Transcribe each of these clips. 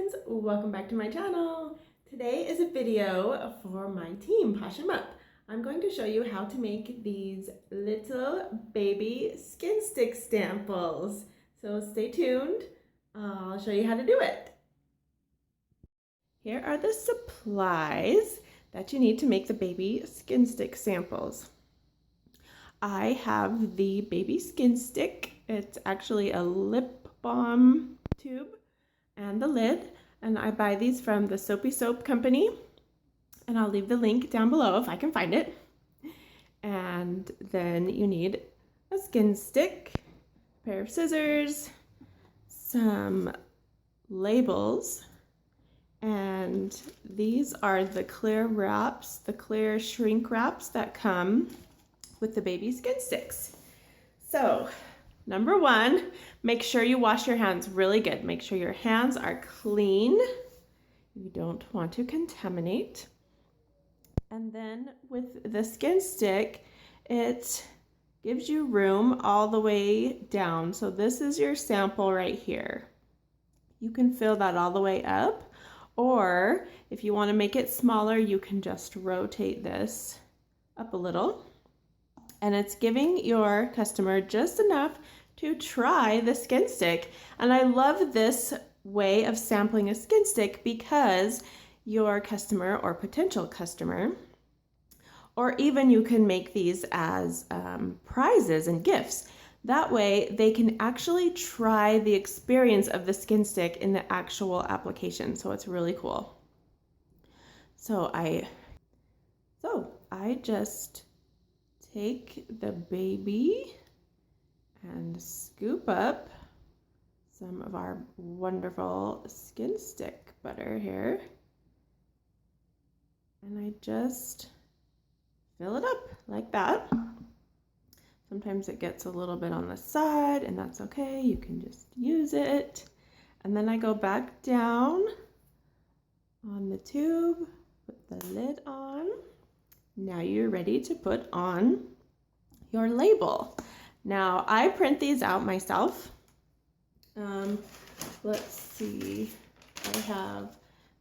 friends, welcome back to my channel. Today is a video for my team, Posh 'em Up. I'm going to show you how to make these little baby skin stick samples. So stay tuned, I'll show you how to do it. Here are the supplies that you need to make the baby skin stick samples. I have the baby skin stick. It's actually a lip balm tube and the lid, and I buy these from the Soapy Soap company, and I'll leave the link down below if I can find it. And then you need a skin stick, a pair of scissors, some labels, and these are the clear wraps, the clear shrink wraps that come with the baby skin sticks. So number one, make sure you wash your hands really good. Make sure your hands are clean. You don't want to contaminate. And then with the skin stick, it gives you room all the way down. So this is your sample right here. You can fill that all the way up, or if you want to make it smaller, you can just rotate this up a little. And it's giving your customer just enough to try the skin stick. And I love this way of sampling a skin stick because your customer or potential customer, or even you can make these as prizes and gifts. That way they can actually try the experience of the skin stick in the actual application. So it's really cool. So I just take the baby and scoop up some of our wonderful skin stick butter here, and I just fill it up like that. Sometimes it gets a little bit on the side, and that's okay, you can just use it. And then I go back down on the tube, put the lid on. Now you're ready to put on your label. Now I print these out myself. Let's see,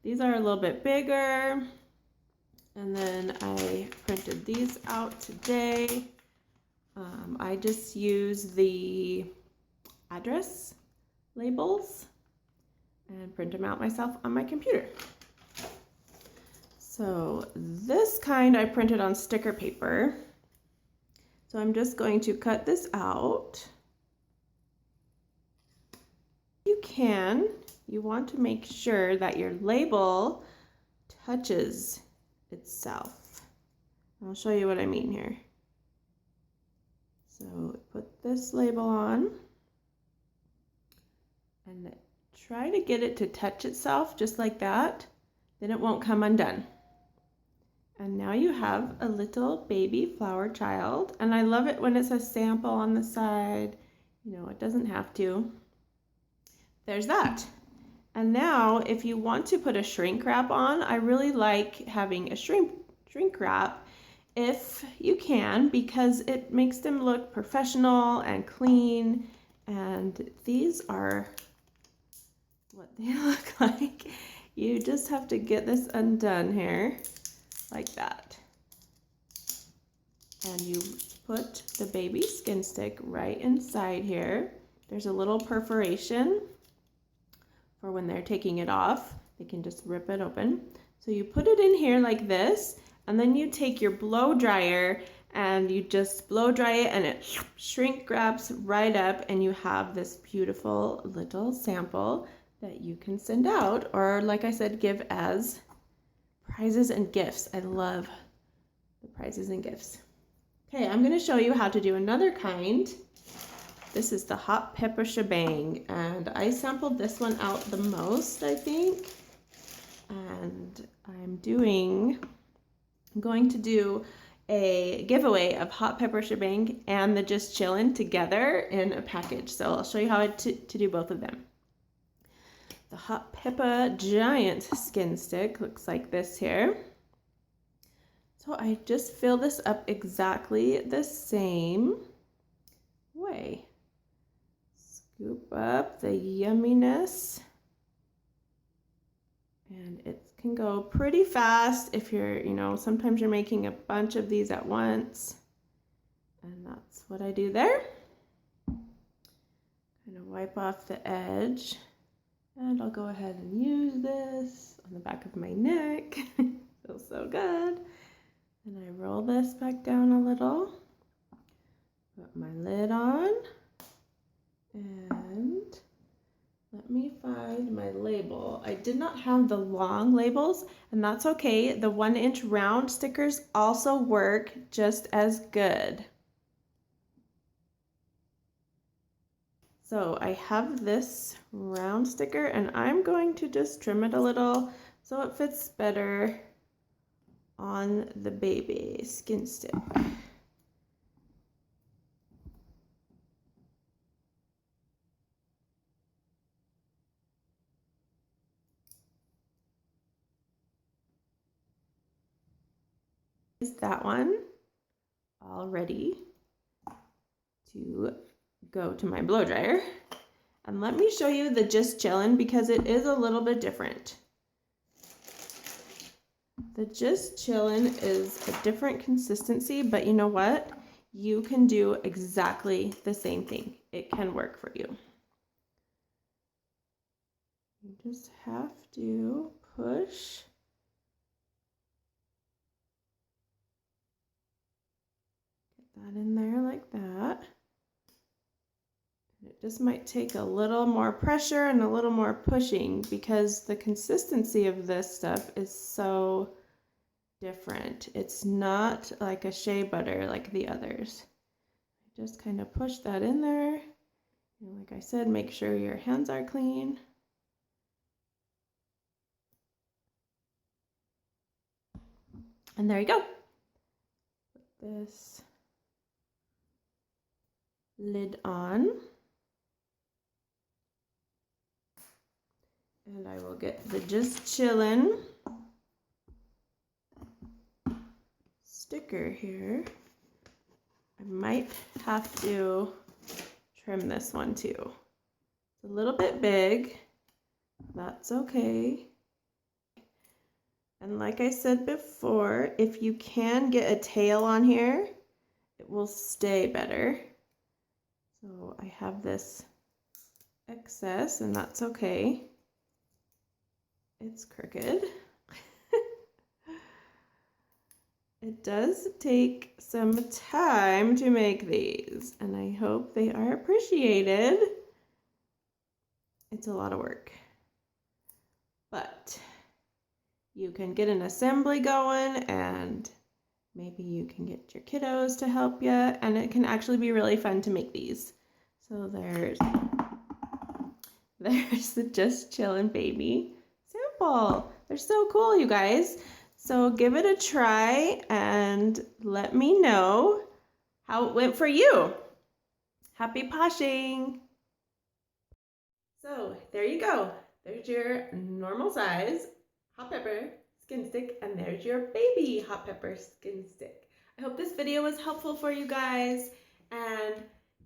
these are a little bit bigger, and then I printed these out today. I just use the address labels and print them out myself on my computer. So this kind I printed on sticker paper. So I'm just going to cut this out. You want to make sure that your label touches itself. I'll show you what I mean here. So put this label on and try to get it to touch itself just like that. Then it won't come undone. And now you have a little baby flower child. And I love it when it says sample on the side. You know, it doesn't have to. There's that. And now if you want to put a shrink wrap on, I really like having a shrink wrap if you can, because it makes them look professional and clean. And these are what they look like. You just have to get this undone here, like that. And you put the baby skin stick right inside here. There's a little perforation for when they're taking it off. They can just rip it open. So you put it in here like this, and then you take your blow dryer and you just blow dry it, and it shrink wraps right up, and you have this beautiful little sample that you can send out, or like I said, give as prizes and gifts. I love the prizes and gifts. Okay, I'm going to show you how to do another kind. This is the hot pepper shebang, and I sampled this one out the most, I think. And I'm going to do a giveaway of hot pepper shebang and the just chillin' together in a package. So I'll show you how to do both of them. The hot pepper giant skin stick looks like this here. So I just fill this up exactly the same way. Scoop up the yumminess can go pretty fast if you're, sometimes you're making a bunch of these at once. And that's what I do there. Kind of wipe off the edge. And I'll go ahead and use this on the back of my neck. Feels so good. And I roll this back down a little. Put my lid on. And let me find my label. I did not have the long labels, and that's okay. The 1-inch round stickers also work just as good. So I have this round sticker, and I'm going to just trim it a little so it fits better on the baby skin stick. Is that one all ready to go to my blow dryer? And let me show you the Just Chillin' because it is a little bit different. The Just Chillin' is a different consistency, but you know what? You can do exactly the same thing. It can work for you. You just have to push. Get that in there like that. It just might take a little more pressure and a little more pushing because the consistency of this stuff is so different. It's not like a shea butter like the others. Just kind of push that in there. And like I said, make sure your hands are clean. And there you go. Put this lid on. And I will get the Just Chillin' sticker here. I might have to trim this one too. It's a little bit big. That's okay. And like I said before, if you can get a tail on here, it will stay better. So I have this excess, and that's okay. It's crooked. It does take some time to make these, and I hope they are appreciated. It's a lot of work, but you can get an assembly going, and maybe you can get your kiddos to help you, and it can actually be really fun to make these. So there's the Just Chillin' baby sample. They're so cool, you guys. So give it a try and let me know how it went for you. Happy poshing! So there you go. There's your normal size hot pepper skin stick, and there's your baby hot pepper skin stick. I hope this video was helpful for you guys, and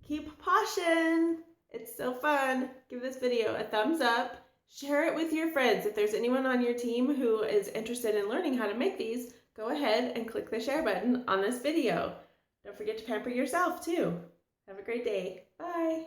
keep poshin'. It's so fun. Give this video a thumbs up. Share it with your friends. If there's anyone on your team who is interested in learning how to make these, go ahead and click the share button on this video. Don't forget to pamper yourself too. Have a great day. Bye.